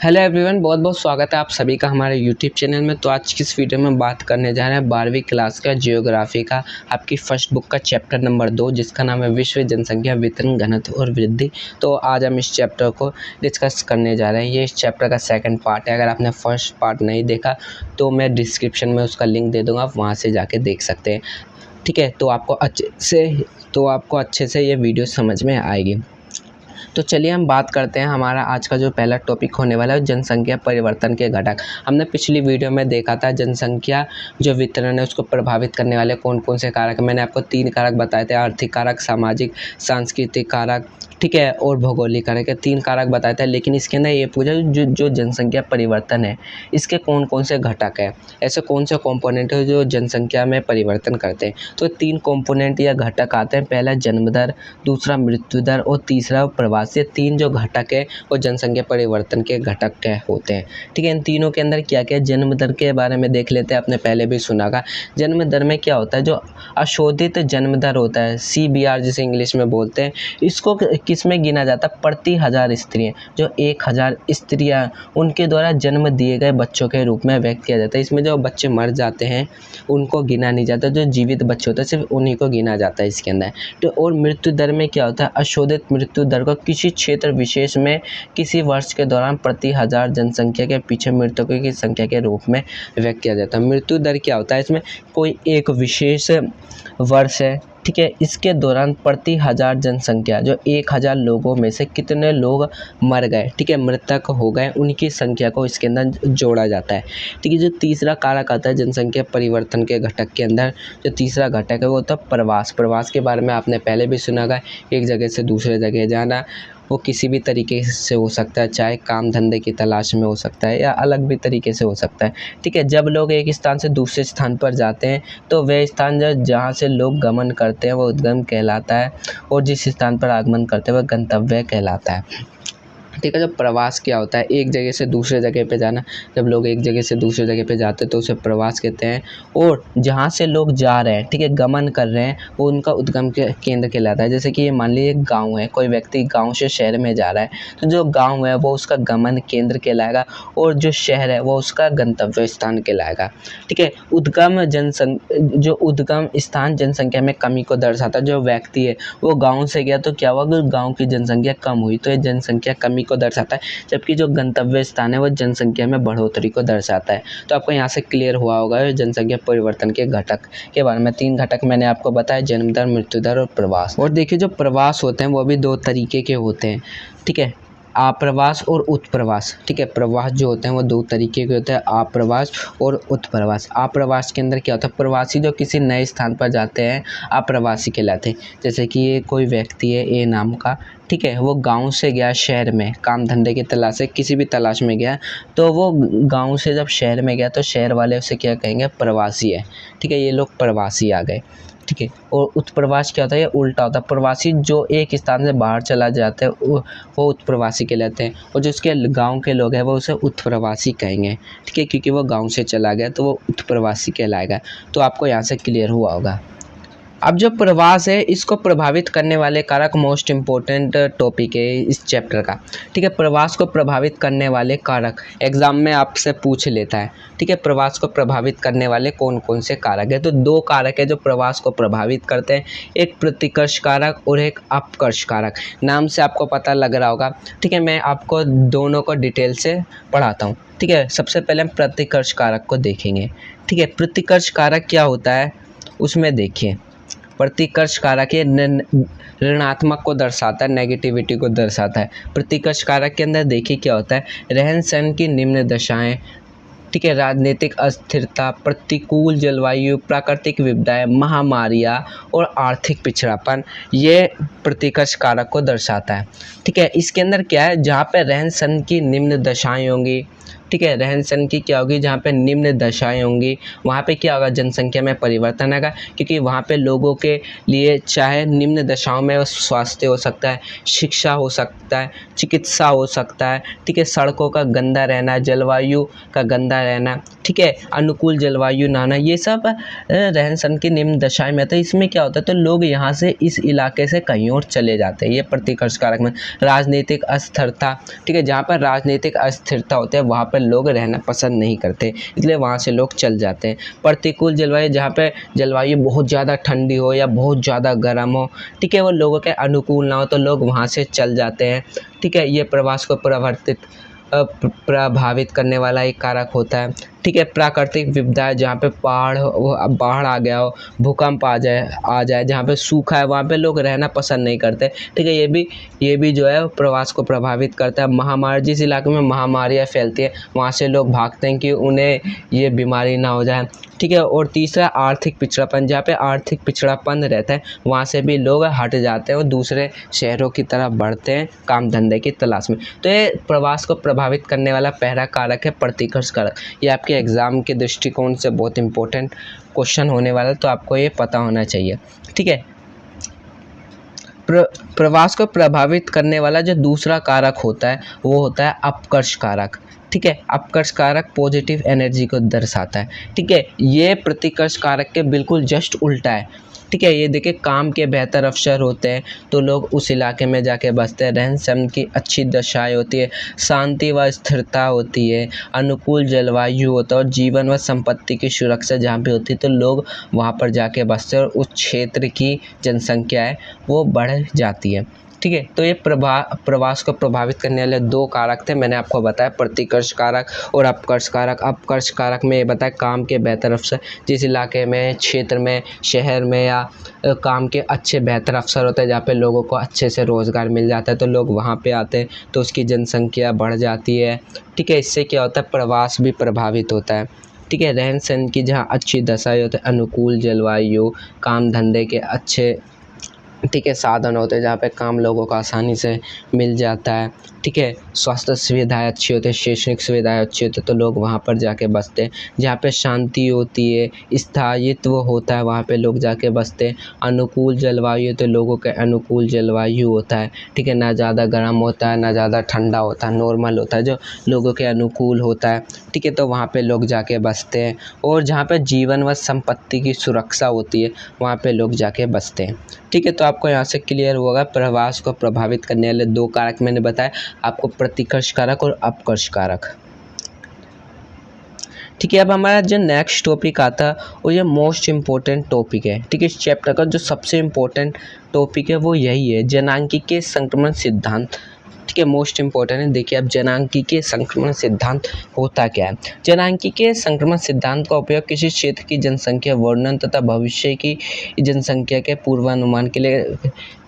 Hello everyone, बहुत बहुत स्वागत है आप सभी का हमारे यूट्यूब चैनल में। तो आज की इस वीडियो में बात करने जा रहे हैं 12वीं क्लास का जियोग्राफी का आपकी फर्स्ट बुक का चैप्टर नंबर 2, जिसका नाम है विश्व जनसंख्या वितरण घनत्व और वृद्धि। तो आज हम इस चैप्टर को डिस्कस करने जा रहे हैं। ये इस चैप्टर का सेकंड पार्ट है। अगर आपने फर्स्ट पार्ट नहीं देखा तो मैं डिस्क्रिप्शन में उसका लिंक दे दूँगा, आप वहाँ से जाके देख सकते हैं। ठीक है, तो आपको अच्छे से ये वीडियो समझ में आएगी। तो चलिए हम बात करते हैं। हमारा आज का जो पहला टॉपिक होने वाला है जनसंख्या परिवर्तन के घटक। हमने पिछली वीडियो में देखा था जनसंख्या जो वितरण है उसको प्रभावित करने वाले कौन कौन से कारक। मैंने आपको 3 कारक बताए थे, आर्थिक कारक, सामाजिक सांस्कृतिक कारक, ठीक है, और भौगोलिक कारक। 3 कारक बताए थे। लेकिन इसके अंदर ये पूछा जो जनसंख्या परिवर्तन है इसके कौन कौन से घटक है, ऐसे कौन से कंपोनेंट है जो जनसंख्या में परिवर्तन करते हैं। तो 3 कंपोनेंट या घटक आते हैं। पहला जन्म दर, दूसरा मृत्यु दर और तीसरा प्रवास। ये 3 जो घटक है वो जनसंख्या परिवर्तन के घटक के होते हैं। ठीक है, इन तीनों के अंदर क्या क्या है। जन्म दर के बारे में देख लेते हैं। आपने पहले भी सुना होगा। जन्म दर में क्या होता है, जो अशोधित जन्म दर होता है, CBR जिसे इंग्लिश में बोलते हैं, इसको किस में गिना जाता है, प्रति 1000 स्त्रियाँ। जो 1000 स्त्रियाँ उनके द्वारा जन्म दिए गए बच्चों के रूप में व्यक्त किया जाता है। इसमें जो बच्चे मर जाते हैं उनको गिना नहीं जाता, जो जीवित बच्चे होते हैं सिर्फ उन्हीं को गिना जाता है इसके अंदर। तो और मृत्यु दर में क्या होता है, अशोधित मृत्यु दर को किसी क्षेत्र विशेष में किसी वर्ष के दौरान प्रति 1000 जनसंख्या के पीछे मृतकों की संख्या के रूप में व्यक्त किया जाता है। मृत्यु दर क्या होता है, इसमें कोई एक विशेष वर्ष है, ठीक है, इसके दौरान प्रति 1000 जनसंख्या जो 1000 लोगों में से कितने लोग मर गए, ठीक है, मृतक हो गए, उनकी संख्या को इसके अंदर जोड़ा जाता है। ठीक है, जो तीसरा कारक आता है जनसंख्या परिवर्तन के घटक के अंदर, जो तीसरा घटक है वो होता है प्रवास। प्रवास के बारे में आपने पहले भी सुना होगा। एक जगह से दूसरे जगह जाना, वो किसी भी तरीके से हो सकता है, चाहे काम धंधे की तलाश में हो सकता है या अलग भी तरीके से हो सकता है। ठीक है, जब लोग एक स्थान से दूसरे स्थान पर जाते हैं तो वह स्थान जहाँ से लोग गमन करते हैं वो उद्गम कहलाता है, और जिस स्थान पर आगमन करते हैं वह गंतव्य कहलाता है। ठीक है, जब प्रवास क्या होता है, एक जगह से दूसरे जगह पे जाना। जब लोग एक जगह से दूसरे जगह पे जाते हैं तो उसे प्रवास कहते हैं। और जहाँ से लोग जा रहे हैं, ठीक है, गमन कर रहे हैं, वो उनका उद्गम के केंद्र कहलाता है। जैसे कि ये मान लीजिए एक गांव है, कोई व्यक्ति गांव से शहर में जा रहा है तो जो गांव है वो उसका गमन केंद्र कहलाएगा और जो शहर है वो उसका गंतव्य स्थान कहलाएगा। ठीक है, जो उद्गम स्थान जनसंख्या में कमी को दर्शाता है। जो व्यक्ति है वो गाँव से गया तो क्या हुआ, गाँव की जनसंख्या कम हुई तो ये जनसंख्या कमी को दर्शाता है, जबकि जो गंतव्य स्थान है वो जनसंख्या में बढ़ोतरी को दर्शाता है। तो आपको यहाँ से क्लियर हुआ होगा जनसंख्या परिवर्तन के घटक के बारे में। 3 घटक मैंने आपको बताया, जन्म दर, मृत्यु दर और प्रवास। और देखिए जो प्रवास होते हैं वो भी 2 तरीके के होते हैं। ठीक है, आप्रवास और उत्प्रवास। ठीक है, प्रवास जो होते हैं वो 2 तरीके के होते हैं, आप्रवास और उत्प्रवास। आप्रवास के अंदर क्या होता है, प्रवासी जो किसी नए स्थान पर जाते हैं आप्रवासी कहलाते हैं। जैसे कि ये कोई व्यक्ति है ए नाम का, ठीक है, वो गांव से गया शहर में काम धंधे की तलाश से, किसी भी तलाश में गया, तो वो गांव से जब शहर में गया तो शहर वाले उसे क्या कहेंगे, प्रवासी है। ठीक है, ये लोग प्रवासी आ गए। ठीक है, और उत्प्रवास क्या होता है, ये उल्टा होता है। प्रवासी जो एक स्थान से बाहर चला जाता है वो उत्प्रवासी कहलाते हैं, और जो उसके गांव के लोग हैं वो उसे उत्प्रवासी कहेंगे। ठीक है, क्योंकि वो गांव से चला गया तो वो उत्प्रवासी कहलाएगा। तो आपको यहाँ से क्लियर हुआ होगा। अब जो प्रवास है इसको प्रभावित करने वाले कारक मोस्ट इम्पोर्टेंट टॉपिक है इस चैप्टर का। ठीक है, प्रवास को प्रभावित करने वाले कारक एग्जाम में आपसे पूछ लेता है। ठीक है, प्रवास को प्रभावित करने वाले कौन कौन से कारक है, तो 2 कारक है जो प्रवास को प्रभावित करते हैं, एक प्रतिकर्ष कारक और एक अपकर्ष कारक। नाम से आपको पता लग रहा होगा। ठीक है, मैं आपको दोनों को डिटेल से पढ़ाता हूँ। ठीक है, सबसे पहले हम प्रतिकर्ष कारक को देखेंगे। ठीक है, प्रतिकर्ष कारक क्या होता है उसमें देखिए। प्रतिकर्ष कारक ये ऋणात्मक को दर्शाता है, नेगेटिविटी को दर्शाता है। प्रतिकर्ष कारक के अंदर देखिए क्या होता है, रहन सहन की निम्न दशाएं, ठीक है, राजनीतिक अस्थिरता, प्रतिकूल जलवायु, प्राकृतिक विपदाएं, महामारियां और आर्थिक पिछड़ापन, ये प्रतिकर्ष कारक को दर्शाता है। ठीक है, इसके अंदर क्या है, जहाँ पे रहन सहन की निम्न दशाएं होंगी, ठीक है, रहन सहन की क्या होगी, जहाँ पे निम्न दशाएं होंगी वहाँ पे क्या होगा, जनसंख्या में परिवर्तन आएगा, क्योंकि वहाँ पे लोगों के लिए चाहे निम्न दशाओं में स्वास्थ्य हो सकता है, शिक्षा हो सकता है, चिकित्सा हो सकता है, ठीक है, सड़कों का गंदा रहना, जलवायु का गंदा रहना, ठीक है, अनुकूल जलवायु ना आना, ये सब रहन सहन की निम्न दशाएं में आता है। इसमें क्या होता है, तो लोग यहाँ से इस इलाके से कहीं और चले जाते हैं। ये प्रतिकर्ष कारक में राजनीतिक अस्थिरता, ठीक है, जहाँ पर राजनीतिक अस्थिरता होती है वहाँ पर लोग रहना पसंद नहीं करते, इसलिए वहाँ से लोग चल जाते हैं। प्रतिकूल जलवायु, जहाँ पे जलवायु बहुत ज़्यादा ठंडी हो या बहुत ज़्यादा गर्म हो, ठीक है, वो लोगों के अनुकूल ना हो तो लोग वहाँ से चल जाते हैं, ठीक है। ये प्रवास को प्रभावित करने वाला एक कारक होता है, ठीक है। प्राकृतिक विपदा, जहाँ पे बाढ़ आ गया हो, भूकंप आ जाए, जहाँ पे सूखा है वहाँ पे लोग रहना पसंद नहीं करते, ठीक है, ये भी जो है प्रवास को प्रभावित करता है। महामारी, जिस इलाके में महामारियाँ फैलती है वहाँ से लोग भागते हैं कि उन्हें ये बीमारी ना हो जाए, ठीक है। और तीसरा आर्थिक पिछड़ापन, जहाँ पे आर्थिक पिछड़ापन रहता है वहाँ से भी लोग हट जाते हैं और दूसरे शहरों की तरफ बढ़ते हैं काम धंधे की तलाश में। तो ये प्रवास को प्रभावित करने वाला पहला कारक है प्रतिकर्ष कारक। ये आपके एग्ज़ाम के दृष्टिकोण से बहुत इंपॉर्टेंट क्वेश्चन होने वाला है, तो आपको ये पता होना चाहिए, ठीक है। प्रवास को प्रभावित करने वाला जो दूसरा कारक होता है वो होता है अपकर्ष कारक, ठीक है। अपकर्ष कारक पॉजिटिव एनर्जी को दर्शाता है, ठीक है। ये प्रतिकर्ष कारक के बिल्कुल जस्ट उल्टा है, ठीक है। ये देखिए, काम के बेहतर अवसर होते हैं तो लोग उस इलाके में जाके बसते हैं, रहन सहन की अच्छी दशाएं होती है, शांति व स्थिरता होती है, अनुकूल जलवायु होता है और जीवन व संपत्ति की सुरक्षा जहाँ पे होती है तो लोग वहाँ पर जाके बसते हैं और उस क्षेत्र की जनसंख्या है वो बढ़ जाती है, ठीक है। तो ये प्रवास को प्रभावित करने वाले दो कारक थे, मैंने आपको बताया, प्रतिकर्ष कारक और अपकर्ष कारक। अपकर्ष कारक में ये बताया काम के बेहतर अवसर, जिस इलाके में, क्षेत्र में, शहर में या काम के अच्छे बेहतर अवसर होते हैं जहाँ पे लोगों को अच्छे से रोज़गार मिल जाता है तो लोग वहाँ पे आते हैं तो उसकी जनसंख्या बढ़ जाती है, ठीक है। इससे क्या होता है, प्रवास भी प्रभावित होता है, ठीक है। रहन सहन की जहाँ अच्छी दशाएं होती है, अनुकूल जलवायु, काम धंधे के अच्छे, ठीक है, साधन होते हैं जहाँ पे काम लोगों को आसानी से मिल जाता है, ठीक है। स्वास्थ्य सुविधाएं अच्छी होती है, शैक्षणिक सुविधाएं अच्छी होती है तो लोग वहाँ पर जाके बसते हैं। जहाँ पे शांति होती है, स्थायित्व होता है वहाँ पे लोग जाके बसते हैं। अनुकूल जलवायु तो लोगों के अनुकूल जलवायु होता है, ठीक है, ना ज़्यादा गर्म होता है ना ज़्यादा ठंडा होता है, नॉर्मल होता है जो लोगों के अनुकूल होता है, ठीक है, तो वहाँ पे लोग जाके बसते हैं। और जहाँ पे जीवन व संपत्ति की सुरक्षा होती है वहाँ पे लोग जाके बसते हैं, ठीक है। तो आपको यहाँ से क्लियर होगा प्रवास को प्रभावित करने वाले दो कारक मैंने बताया आपको, प्रतिकर्ष कारक और अपकर्ष कारक, ठीक है। अब हमारा जो नेक्स्ट टॉपिक आता है वो ये मोस्ट इम्पोर्टेंट टॉपिक है, ठीक है। इस चैप्टर का जो सबसे इम्पोर्टेंट टॉपिक है वो यही है, जनांकीय संक्रमण सिद्धांत, ठीक है, मोस्ट इम्पोर्टेंट है। देखिए अब जनांकीय संक्रमण सिद्धांत होता क्या है। जनांकीय संक्रमण सिद्धांत का उपयोग किसी क्षेत्र की जनसंख्या वर्णन तथा भविष्य की जनसंख्या के पूर्वानुमान के लिए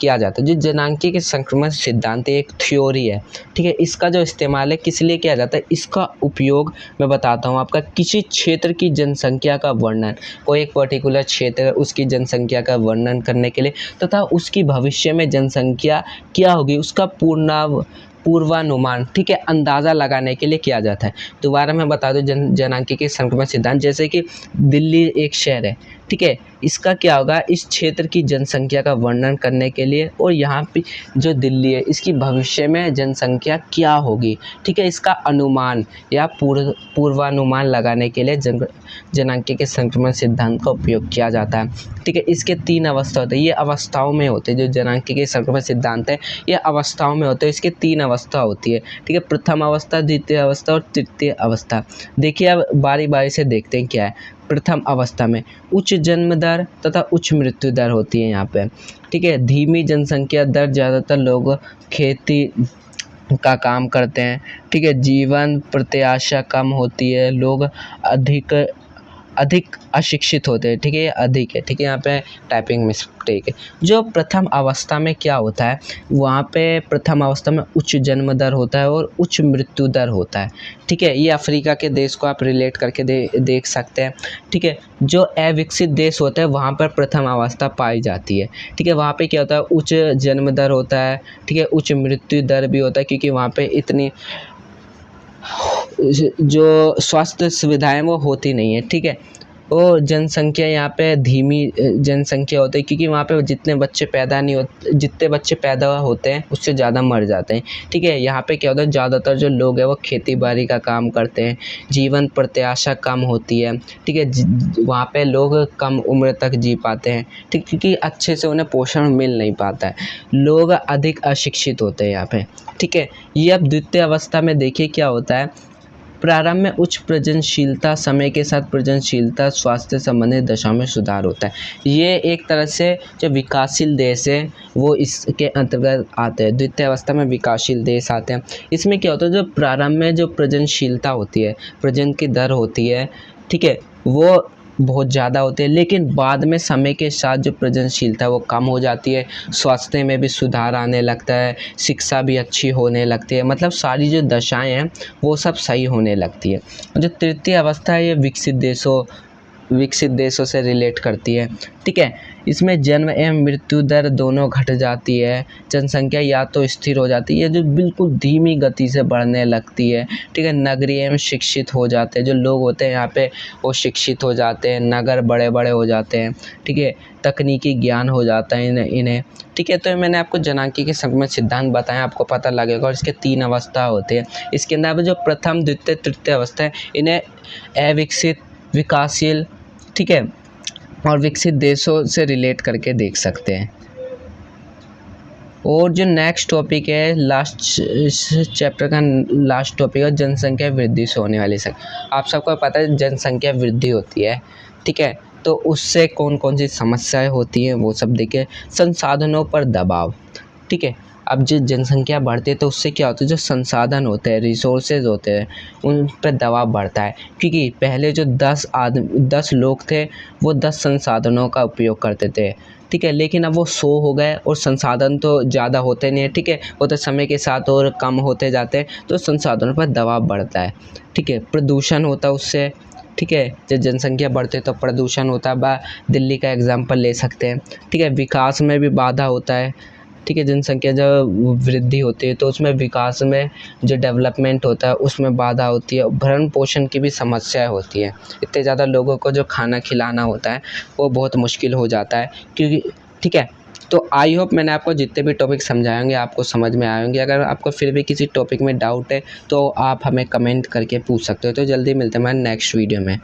किया जाता है। जो जनांकीय संक्रमण सिद्धांत एक थ्योरी है, ठीक है, इसका जो इस्तेमाल है किस लिए किया जाता है, इसका उपयोग मैं बताता हूँ आपका, किसी क्षेत्र की जनसंख्या का वर्णन, कोई एक पर्टिकुलर क्षेत्र उसकी जनसंख्या का वर्णन करने के लिए तथा उसकी भविष्य में जनसंख्या क्या होगी उसका पूर्वानुमान, ठीक है, अंदाज़ा लगाने के लिए किया जाता है। दोबारा मैं बता दूं, जनांकीय संक्रमण सिद्धांत, जैसे कि दिल्ली एक शहर है, ठीक है, इसका क्या होगा, इस क्षेत्र की जनसंख्या का वर्णन करने के लिए और यहाँ पे जो दिल्ली है इसकी भविष्य में जनसंख्या क्या होगी, ठीक है, इसका अनुमान या पूर्वानुमान लगाने के लिए जनांकीय संक्रमण सिद्धांत का उपयोग किया जाता है, ठीक है। इसके तीन अवस्था होते हैं, ये अवस्थाओं में होते हैं, जो जनांकीय संक्रमण सिद्धांत है ये अवस्थाओं में होते हैं, इसके तीन अवस्था होती है, ठीक है, प्रथम अवस्था, द्वितीय अवस्था और तृतीय अवस्था। देखिए अब बारी बारी से देखते हैं क्या है। प्रथम अवस्था में उच्च जन्म दर तथा उच्च मृत्यु दर होती है यहाँ पे, ठीक है। धीमी जनसंख्या दर, ज़्यादातर लोग खेती का काम करते हैं, ठीक है। जीवन प्रत्याशा कम होती है, लोग अधिक अशिक्षित होते हैं, ठीक है, ये अधिक है, ठीक है, यहाँ पे टाइपिंग मिस्टेक है। जो प्रथम अवस्था में क्या होता है, वहाँ पे प्रथम अवस्था में उच्च जन्म दर होता है और उच्च मृत्यु दर होता है, ठीक है। ये अफ्रीका के देश को आप रिलेट करके देख सकते हैं, ठीक है। जो अविकसित देश होते हैं वहाँ पर प्रथम अवस्था पाई जाती है, ठीक है, वहाँ पे क्या होता है, उच्च जन्म दर होता है, ठीक है, उच्च मृत्यु दर भी होता है क्योंकि वहाँ पे इतनी जो स्वास्थ्य सुविधाएं वो होती नहीं है, ठीक है। वो जनसंख्या यहाँ पे धीमी जनसंख्या होती है, क्योंकि वहाँ पे जितने बच्चे पैदा होते हैं उससे ज़्यादा मर जाते हैं। ठीक है, यहाँ पे क्या होता है, ज़्यादातर जो लोग हैं वो खेती बाड़ी का काम करते हैं, जीवन प्रत्याशा कम होती है। ठीक है, वहाँ पे लोग कम उम्र तक जी पाते हैं। ठीक, क्योंकि अच्छे से उन्हें पोषण मिल नहीं पाता है। लोग अधिक अशिक्षित होते हैं यहाँ पे। ठीक है, ये अब द्वितीय अवस्था में देखिए क्या होता है। प्रारंभ में उच्च प्रजननशीलता, समय के साथ प्रजननशीलता, स्वास्थ्य संबंधित दशाओं में सुधार होता है। ये एक तरह से जो विकासशील देश है वो इसके अंतर्गत आते हैं। द्वितीय अवस्था में विकासशील देश आते हैं। इसमें क्या होता है, जो प्रारंभ में जो प्रजननशीलता होती है, प्रजनन की दर होती है, ठीक है, वो बहुत ज़्यादा होते हैं, लेकिन बाद में समय के साथ जो प्रजननशीलता है वो कम हो जाती है। स्वास्थ्य में भी सुधार आने लगता है, शिक्षा भी अच्छी होने लगती है, मतलब सारी जो दशाएं हैं वो सब सही होने लगती है। जो तृतीय अवस्था है ये विकसित देशों से रिलेट करती है। ठीक है, इसमें जन्म एवं मृत्यु दर दोनों घट जाती है। जनसंख्या या तो स्थिर हो जाती है, जो बिल्कुल धीमी गति से बढ़ने लगती है। ठीक है, नगरीय एवं शिक्षित हो जाते हैं, जो लोग होते हैं यहाँ पे वो शिक्षित हो जाते हैं, नगर बड़े बड़े हो जाते हैं। ठीक है, तकनीकी ज्ञान हो जाता है इन्हें। ठीक है, तो मैंने आपको जनांकी के संक्रमण सिद्धांत बताया, आपको पता लगेगा। और इसके 3 अवस्था होते हैं। इसके अंदर जो प्रथम, द्वितीय, तृतीय अवस्था है, इन्हें अविकसित, विकासशील, ठीक है, और विकसित देशों से रिलेट करके देख सकते हैं। और जो नेक्स्ट टॉपिक है, लास्ट चैप्टर का लास्ट टॉपिक है जनसंख्या वृद्धि से होने वाली आप सबको पता है जनसंख्या वृद्धि होती है। ठीक है, तो उससे कौन कौन सी समस्याएं होती हैं वो सब देखिए। संसाधनों पर दबाव। ठीक है, अब जो जनसंख्या बढ़ती है तो उससे क्या होता है, जो संसाधन होते हैं, रिसोर्सेज होते हैं, उन पर दबाव बढ़ता है। क्योंकि पहले जो 10 लोग थे वो 10 संसाधनों का उपयोग करते थे। ठीक है, लेकिन अब वो 100 हो गए और संसाधन तो ज़्यादा होते नहीं है। ठीक है, वो तो समय के साथ और कम होते जाते हैं, तो संसाधनों पर दबाव बढ़ता है। ठीक है, प्रदूषण होता है उससे। ठीक है, जब जनसंख्या बढ़ती है तो प्रदूषण होता है। दिल्ली का एग्जाम्पल ले सकते हैं। ठीक है, विकास में भी बाधा होता है। ठीक है, जनसंख्या जब वृद्धि होती है तो उसमें विकास में जो डेवलपमेंट होता है उसमें बाधा होती है। भरण पोषण की भी समस्याएं होती है। इतने ज़्यादा लोगों को जो खाना खिलाना होता है वो बहुत मुश्किल हो जाता है, क्योंकि ठीक है। तो आई होप मैंने आपको जितने भी टॉपिक समझाए होंगे आपको समझ में आए होंगे। अगर आपको फिर भी किसी टॉपिक में डाउट है तो आप हमें कमेंट करके पूछ सकते हो। तो जल्दी मिलते हैं हमारे नेक्स्ट वीडियो में।